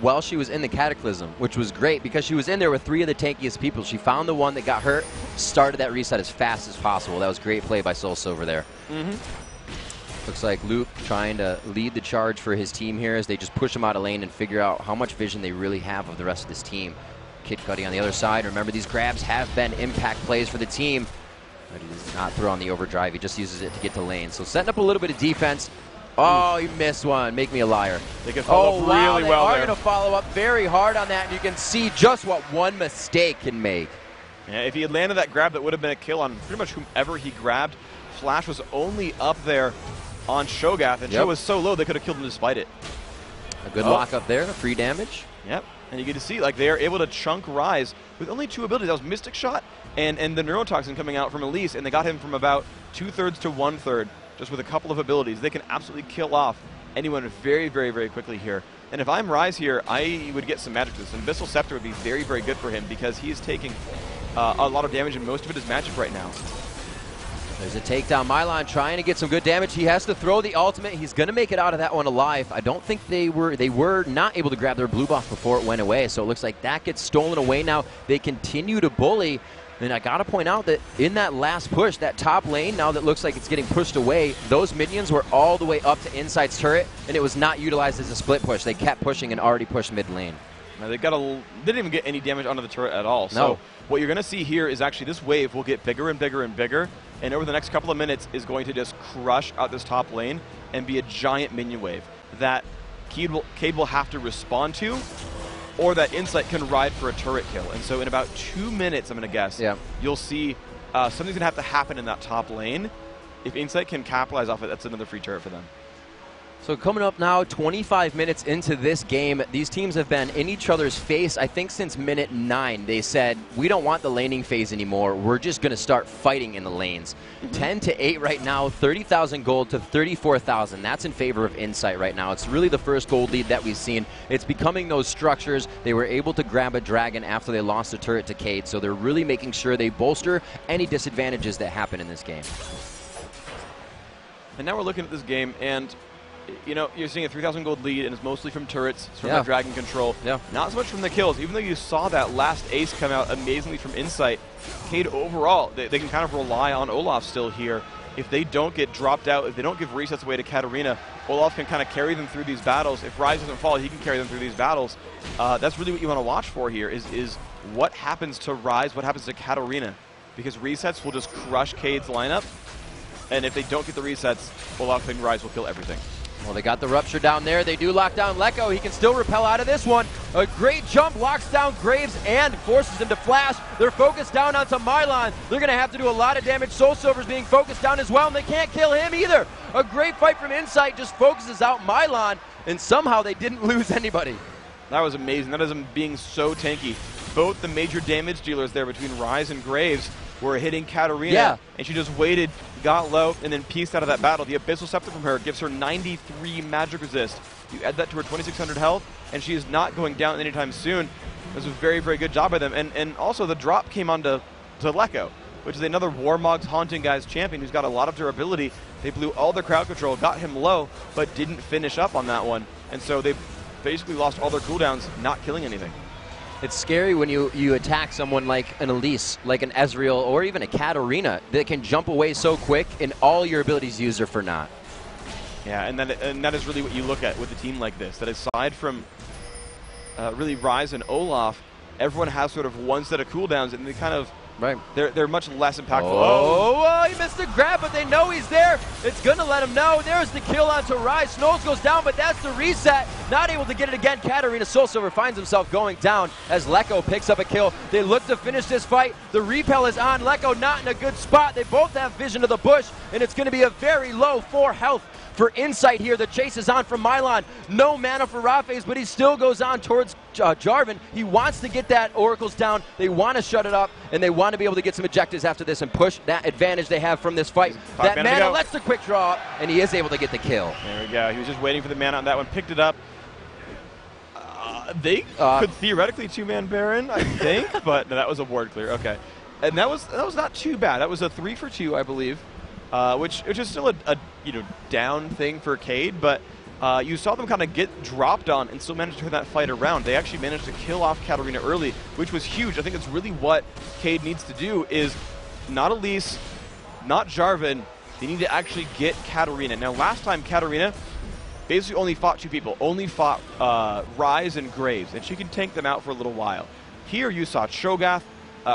while she was in the Cataclysm, which was great because she was in there with 3 of the tankiest people. She found the one that got hurt, started that reset as fast as possible. That was great play by Soul Silver there. Looks like Luke trying to lead the charge for his team here as they just push him out of lane and figure out how much vision they really have of the rest of this team. Kid Cudi on the other side. Remember, these grabs have been impact plays for the team. But he does not throw on the overdrive. He just uses it to get to lane. So setting up a little bit of defense. Oh, he missed one. Make me a liar. They can follow up really well there. They are going to follow up very hard on that, and you can see just what one mistake can make. Yeah, if he had landed that grab, that would have been a kill on pretty much whomever he grabbed. Flash was only up there on Shogath, and Show was so low they could have killed him despite it. A good lock up there, free damage. Yep, and you get to see, like, they are able to chunk Rise with only 2 abilities. That was Mystic Shot and the Neurotoxin coming out from Elise, and they got him from about 2/3 to 1/3, just with a couple of abilities. They can absolutely kill off anyone very, very, very quickly here. And if I'm Rise here, I would get some magic to this. And Abyssal Scepter would be very, very good for him because he's taking a lot of damage, and most of it is magic right now. There's a takedown. Mylon trying to get some good damage. He has to throw the ultimate. He's going to make it out of that one alive. I don't think they were not able to grab their blue buff before it went away, so it looks like that gets stolen away now. They continue to bully, and I got to point out that in that last push, that top lane, now that looks like it's getting pushed away, those minions were all the way up to Insight's turret, and it was not utilized as a split push. They kept pushing and already pushed mid lane. Now they didn't even get any damage onto the turret at all. So what you're going to see here is actually this wave will get bigger and bigger and bigger, and over the next couple of minutes is going to just crush out this top lane and be a giant minion wave that KEYD will have to respond to, or that Insight can ride for a turret kill. And so in about 2 minutes, I'm going to guess, you'll see something's going to have to happen in that top lane. If Insight can capitalize off it, that's another free turret for them. So coming up now, 25 minutes into this game, these teams have been in each other's face, I think, since minute 9. They said, we don't want the laning phase anymore. We're just going to start fighting in the lanes. 10-8 right now, 30,000 gold to 34,000. That's in favor of Insight right now. It's really the first gold lead that we've seen. It's becoming those structures. They were able to grab a dragon after they lost the turret to KEYD, so they're really making sure they bolster any disadvantages that happen in this game. And now we're looking at this game, and you know, you're seeing a 3,000 gold lead, and it's mostly from turrets, from that dragon control. Not so much from the kills. Even though you saw that last ace come out amazingly from Insight, KEYD overall, they can kind of rely on Olaf still here. If they don't get dropped out, if they don't give resets away to Katarina, Olaf can kind of carry them through these battles. If Rise doesn't fall, he can carry them through these battles. That's really what you want to watch for here, is what happens to Rise, what happens to Katarina. Because resets will just crush KEYD's lineup, and if they don't get the resets, Olaf and Rise will kill everything. Well, they got the rupture down there. They do lock down Lecco. He can still repel out of this one. A great jump locks down Graves and forces him to flash. They're focused down onto Mylon. They're going to have to do a lot of damage. Soul Silver's being focused down as well, and they can't kill him either. A great fight from Insight just focuses out Mylon, and somehow they didn't lose anybody. That was amazing. That is him being so tanky. Both the major damage dealers there between Rise and Graves were hitting Katarina, and she just waited, got low, and then pieced out of that battle. The Abyssal Scepter from her gives her 93 magic resist. You add that to her 2,600 health, and she is not going down anytime soon. It was a very, very good job by them. And also the drop came onto Lecco, which is another Warmog's Haunting Guys champion who's got a lot of durability. They blew all their crowd control, got him low, but didn't finish up on that one. And so they basically lost all their cooldowns, not killing anything. It's scary when you attack someone like an Elise, like an Ezreal, or even a Katarina that can jump away so quick and all your abilities use her for naught. Yeah, and that is really what you look at with a team like this, that aside from really Ryze and Olaf, everyone has sort of one set of cooldowns, and they kind of, they're much less impactful. Oh, he missed the grab, but they know he's there. It's going to let him know. There's the kill onto Ryze. Snows goes down, but that's the reset. Not able to get it again. Katarina Soulsilver finds himself going down as Lecco picks up a kill. They look to finish this fight. The repel is on. Lecco not in a good spot. They both have vision of the bush, and it's going to be a very low 4 health for Insight here. The chase is on from Mylon. No mana for Rafes, but he still goes on towards Jarvan. He wants to get that Oracles down. They want to shut it up, and they want to be able to get some objectives after this and push that advantage they have from this fight. That mana lets the quick draw up, and he is able to get the kill. There we go. He was just waiting for the mana on that one. Picked it up. They could theoretically two-man Baron, I think, but no, that was a ward clear. Okay. And that was not too bad. That was a 3 for 2, I believe. Which is still a down thing for KEYD, but you saw them kind of get dropped on and still managed to turn that fight around. They actually managed to kill off Katarina early, which was huge. I think it's really what KEYD needs to do is not Elise, not Jarvan. They need to actually get Katarina. Now, last time Katarina basically only fought 2 people, only fought Ryze and Graves, and she can tank them out for a little while. Here you saw Cho'Gath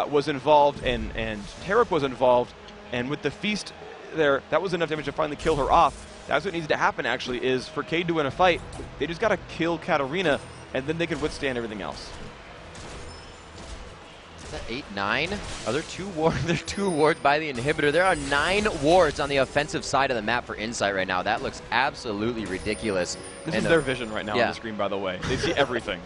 was involved and Tarek was involved, and with the Feast there, that was enough damage to finally kill her off. That's what needs to happen, actually, is for KEYD to win a fight, they just got to kill Katarina, and then they can withstand everything else. Is that 8, 9? Are there 2 wards? There are 2 wards by the inhibitor. There are 9 wards on the offensive side of the map for Insight right now. That looks absolutely ridiculous. This is their vision right now on the screen, by the way. They see everything.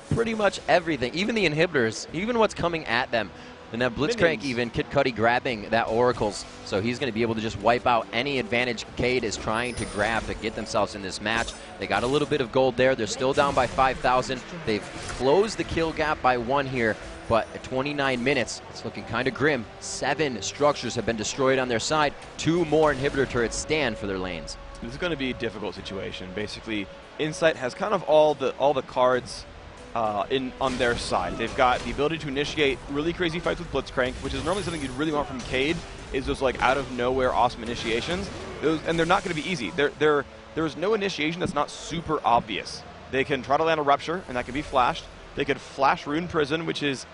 Pretty much everything. Even the inhibitors, even what's coming at them. And that Blitzcrank even, Kid Cudi grabbing that Oracles, so he's going to be able to just wipe out any advantage KEYD is trying to grab to get themselves in this match. They got a little bit of gold there. They're still down by 5,000. They've closed the kill gap by 1 here, but at 29 minutes, it's looking kind of grim. 7 structures have been destroyed on their side. 2 more inhibitor turrets stand for their lanes. This is going to be a difficult situation. Basically, Insight has kind of all the cards on their side. They've got the ability to initiate really crazy fights with Blitzcrank, which is normally something you'd really want from KEYD, is those like out of nowhere awesome initiations. And they're not going to be easy. There's no initiation that's not super obvious. They can try to land a Rupture, and that can be flashed. They could flash Rune Prison, which is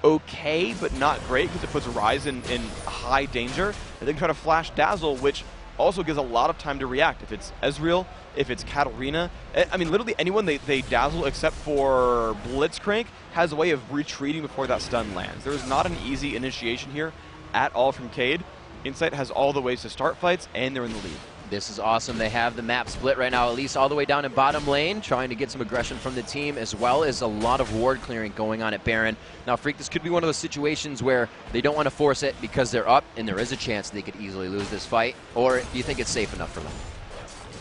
okay, but not great because it puts Ryze in high danger. And they can try to flash Dazzle, which also gives a lot of time to react. If it's Ezreal, if it's Katarina, I mean, literally anyone they dazzle except for Blitzcrank has a way of retreating before that stun lands. There is not an easy initiation here at all from KEYD. Insight has all the ways to start fights, and they're in the lead. This is awesome. They have the map split right now, at least all the way down in bottom lane, trying to get some aggression from the team, as well as a lot of ward clearing going on at Baron. Now, Freak, this could be one of those situations where they don't want to force it because they're up, and there is a chance they could easily lose this fight, or do you think it's safe enough for them?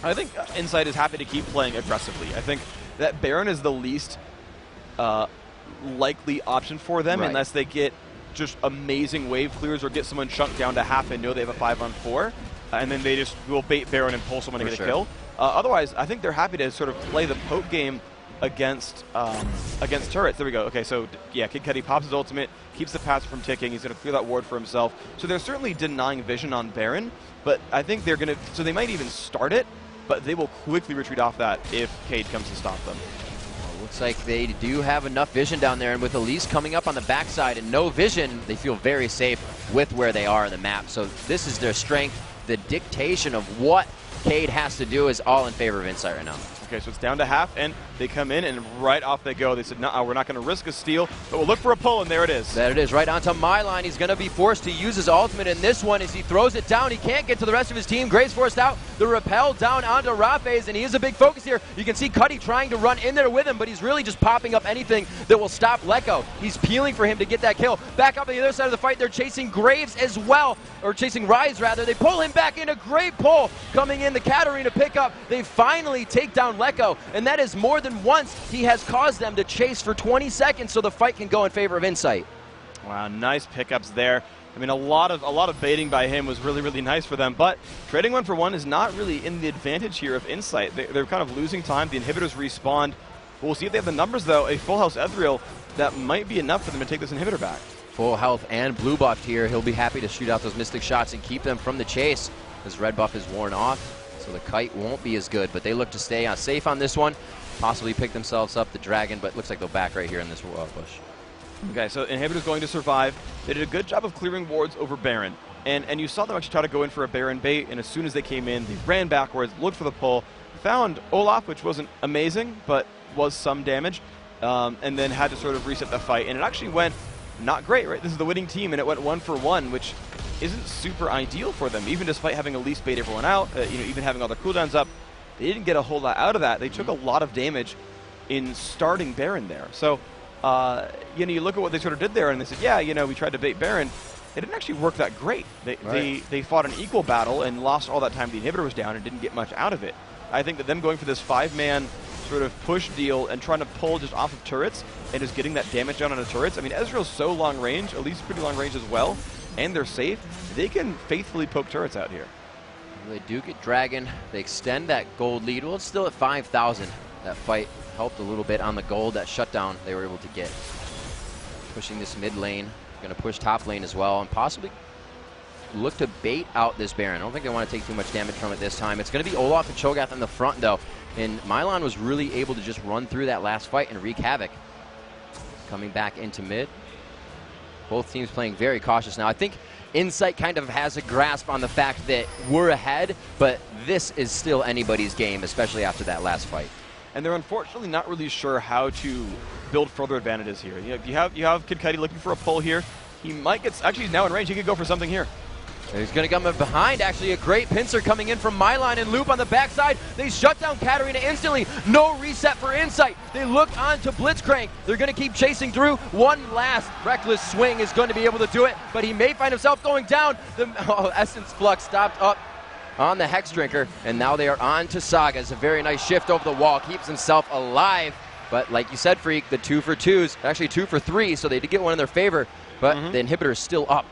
I think Insight is happy to keep playing aggressively. I think that Baron is the least likely option for them, unless they get just amazing wave clears or get someone chunked down to half and know they have a 5-on-4. And then they just will bait Baron and pull someone to get a kill. Otherwise, I think they're happy to sort of play the poke game against turrets. There we go. Okay, so yeah, Kid Cudi pops his ultimate, keeps the passive from ticking. He's going to clear that ward for himself. So they're certainly denying vision on Baron, but I think they're going to, so they might even start it, but they will quickly retreat off that if KEYD comes to stop them. Looks like they do have enough vision down there, and with Elise coming up on the backside and no vision, they feel very safe with where they are on the map. So this is their strength. The dictation of what KEYD has to do is all in favor of Insight right now. Okay, so it's down to half, and they come in, and right off they go. They said, no, we're not going to risk a steal, but we'll look for a pull, and there it is. There it is, right onto Mylon. He's going to be forced to use his ultimate in this one as he throws it down. He can't get to the rest of his team. Graves forced out. The repel down onto Rafes, and he is a big focus here. You can see Cudi trying to run in there with him, but he's really just popping up anything that will stop Lecco. He's peeling for him to get that kill. Back up on the other side of the fight, they're chasing Graves as well, or chasing Ryze rather. They pull him back in, a great pull coming in, the Katarina pickup. They finally take down Lecco, and that is more than once he has caused them to chase for 20 seconds, so the fight can go in favor of Insight. Wow, nice pickups there. I mean, a lot of baiting by him was really, really nice for them, but trading 1-for-1 is not really in the advantage here of Insight. They're kind of losing time. The inhibitors respawned. We'll see if they have the numbers, though. A full house Ethereal, that might be enough for them to take this inhibitor back. Full health and blue buffed here. He'll be happy to shoot out those Mystic shots and keep them from the chase. His red buff is worn off, so the kite won't be as good, but they look to stay safe on this one. Possibly pick themselves up the dragon, but looks like they'll back right here in this bush. Okay, so inhibitor's going to survive. They did a good job of clearing wards over Baron, and you saw them actually try to go in for a Baron bait, and as soon as they came in, they ran backwards, looked for the pull, found Olaf, which wasn't amazing, but was some damage, and then had to sort of reset the fight, and it actually went not great, right? This is the winning team, and it went 1-for-1, which isn't super ideal for them, even despite having Elise bait everyone out, even having all their cooldowns up. They didn't get a whole lot out of that. They took a lot of damage in starting Baron there. So, you look at what they sort of did there, and they said, yeah, we tried to bait Baron. It didn't actually work that great. They fought an equal battle and lost all that time the inhibitor was down and didn't get much out of it. I think that them going for this 5-man sort of push deal and trying to pull just off of turrets and just getting that damage down on the turrets. I mean, Ezreal's so long range, Elise pretty long range as well, and they're safe. They can faithfully poke turrets out here. They do get Dragon. They extend that gold lead. Well, it's still at 5,000. That fight helped a little bit on the gold. That shutdown they were able to get. Pushing this mid lane. Going to push top lane as well, and possibly look to bait out this Baron. I don't think they want to take too much damage from it this time. It's going to be Olaf and Cho'Gath in the front, though. And Milan was really able to just run through that last fight and wreak havoc. Coming back into mid. Both teams playing very cautious now. I think Insight kind of has a grasp on the fact that we're ahead, but this is still anybody's game, especially after that last fight. And they're unfortunately not really sure how to build further advantages here. You have Kid KEYD looking for a pull here. He might get, actually he's now in range, he could go for something here. He's going to come behind, actually a great pincer coming in from Milan and Loop on the backside. They shut down Katarina instantly. No reset for Insight. They look on to Blitzcrank. They're going to keep chasing through. One last reckless swing is going to be able to do it, but he may find himself going down. The Essence Flux stopped up on the Hex Drinker, and now they are on to Saga. It's a very nice shift over the wall, keeps himself alive. But like you said, Freak, the 2-for-2s, actually 2-for-3, so they did get one in their favor, but the inhibitor is still up.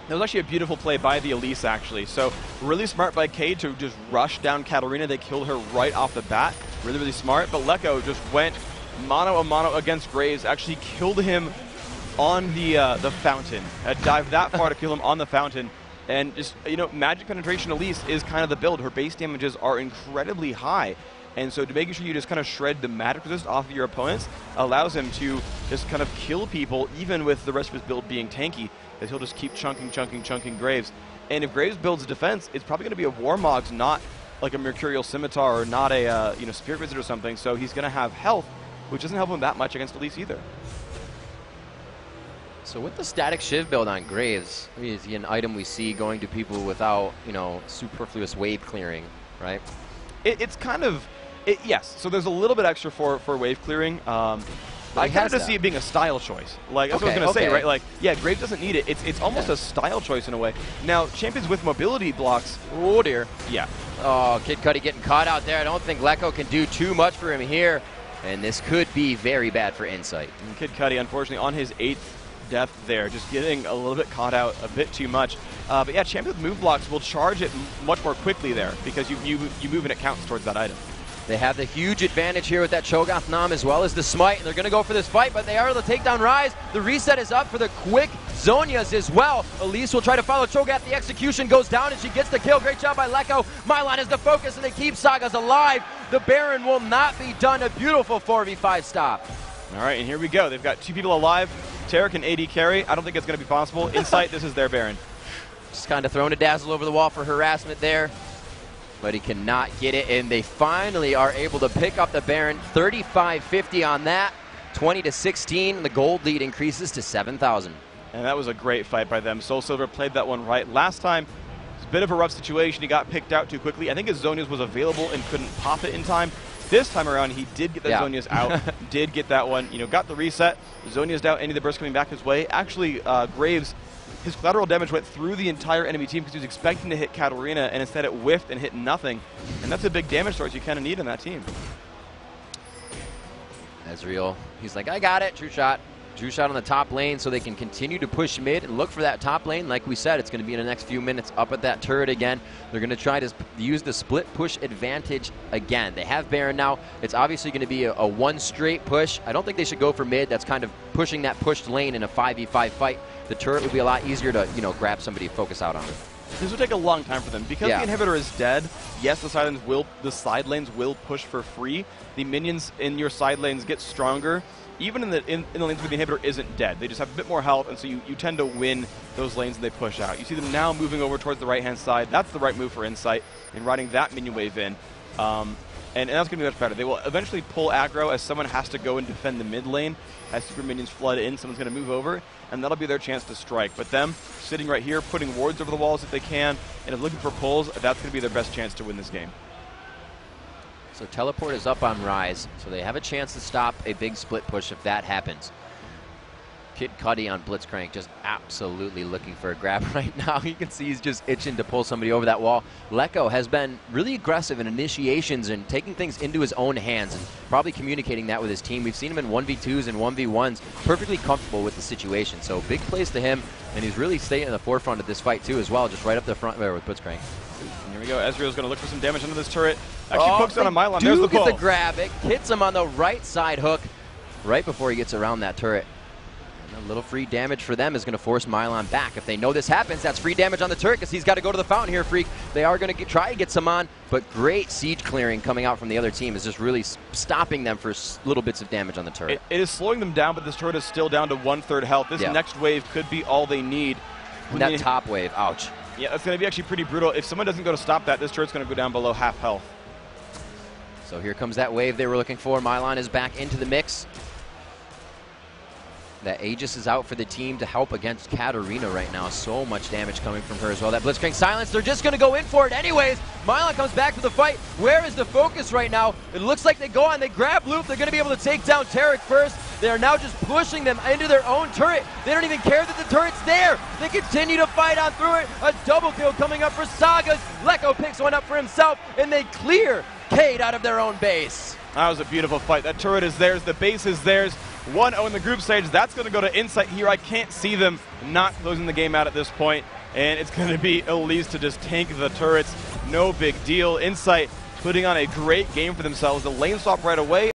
That was actually a beautiful play by the Elise, actually. So really smart by KEYD to just rush down Katarina. They killed her right off the bat. Really, really smart. But Lecco just went mano-a-mano against Graves, actually killed him on the fountain. Dived that far to kill him on the fountain. And just, magic penetration Elise is kind of the build. Her base damages are incredibly high. And so to making sure you just kind of shred the magic resist off of your opponents allows him to just kind of kill people, even with the rest of his build being tanky, as he'll just keep chunking Graves. And if Graves builds a defense, it's probably going to be a Warmogs, not like a Mercurial Scimitar or not a Spirit Visit or something. So he's going to have health, which doesn't help him that much against Elise either. So with the static Shiv build on Graves, is he an item we see going to people without, superfluous wave clearing, right? It's kind of, yes. So there's a little bit extra for wave clearing. I kind of just see it being a style choice. Like, that's what I was going to say, right? Like, yeah, Graves doesn't need it. It's almost a style choice in a way. Now, champions with mobility blocks, oh dear. Yeah. Oh, Kid KEYD getting caught out there. I don't think Lecco can do too much for him here. And this could be very bad for Insight. And Kid KEYD, unfortunately, on his 8th death there, just getting a little bit caught out a bit too much. But yeah, champions with move blocks will charge it much more quickly there because you move and it counts towards that item. They have the huge advantage here with that Cho'Gath Nam as well as the Smite, and they're going to go for this fight, but they are able to take down Ryze. The reset is up for the quick Zhonya's as well. Elise will try to follow Cho'Gath. The execution goes down, and she gets the kill. Great job by Lecco. Milan is the focus, and they keep Sagas alive. The Baron will not be done. A beautiful 4v5 stop. All right, and here we go. They've got 2 people alive. Taric and AD carry. I don't think it's going to be possible. Insight, this is their Baron. Just kind of throwing a dazzle over the wall for harassment there. But he cannot get it, and they finally are able to pick up the Baron. 35-50 on that, 20-16. The gold lead increases to 7,000. And that was a great fight by them. Soul Silver played that one right. Last time, it was a bit of a rough situation. He got picked out too quickly. I think his Zhonya's was available and couldn't pop it in time. This time around, he did get the Zonia's out, did get that one, got the reset. Zonia's down, any of the burst coming back his way. Actually, Graves, his collateral damage went through the entire enemy team because he was expecting to hit Katarina, and instead it whiffed and hit nothing. And that's a big damage source you kind of need in that team. Ezreal, he's like, I got it, true shot. True shot on the top lane so they can continue to push mid and look for that top lane. Like we said, it's going to be in the next few minutes up at that turret again. They're going to try to use the split push advantage again. They have Baron now. It's obviously going to be a one straight push. I don't think they should go for mid. That's kind of pushing that pushed lane in a 5v5 fight. The turret would be a lot easier to, grab somebody, focus out on it. This will take a long time for them. Because the inhibitor is dead, yes, the side lanes will push for free. The minions in your side lanes get stronger. Even in the lanes where the inhibitor isn't dead. They just have a bit more health, and so you tend to win those lanes and they push out. You see them now moving over towards the right-hand side. That's the right move for Insight, and riding that minion wave in. And that's going to be much better. They will eventually pull aggro as someone has to go and defend the mid lane. As super minions flood in, someone's going to move over, and that'll be their chance to strike. But them sitting right here, putting wards over the walls if they can, and if looking for pulls, that's going to be their best chance to win this game. So teleport is up on Rise, so they have a chance to stop a big split push if that happens. Kid Cudi on Blitzcrank just absolutely looking for a grab right now. You can see he's just itching to pull somebody over that wall. Lecco has been really aggressive in initiations and taking things into his own hands and probably communicating that with his team. We've seen him in 1v2s and 1v1s, perfectly comfortable with the situation. So big plays to him, and he's really staying in the forefront of this fight too as well, just right up the front there with Blitzcrank. Here we go. Ezreal's going to look for some damage under this turret. Actually pokes on a Mylon. There's the pull. Get the grab. It hits him on the right side hook right before he gets around that turret. And a little free damage for them is going to force Mylon back. If they know this happens, that's free damage on the turret because he's got to go to the fountain here, Freak. They are going to try and get some on, but great siege clearing coming out from the other team is just really stopping them for little bits of damage on the turret. It is slowing them down, but this turret is still down to 1/3 health. This next wave could be all they need. And that top wave, ouch. Yeah, that's going to be actually pretty brutal. If someone doesn't go to stop that, this turret's going to go down below half health. So here comes that wave they were looking for. Mylon is back into the mix. That Aegis is out for the team to help against Katarina right now. So much damage coming from her as well. That Blitzcrank silence, they're just going to go in for it anyways. Mylon comes back to the fight. Where is the focus right now? It looks like they go on, they grab Loop. They're going to be able to take down Tarek first. They are now just pushing them into their own turret. They don't even care that the turret's there. They continue to fight on through it. A double kill coming up for Sagas. Lecco picks one up for himself, and they clear KEYD out of their own base. That was a beautiful fight. That turret is theirs. The base is theirs. 1-0 in the group stage. That's going to go to Insight here. I can't see them not closing the game out at this point. And it's going to be Elise to just tank the turrets. No big deal. Insight putting on a great game for themselves. The lane swap right away.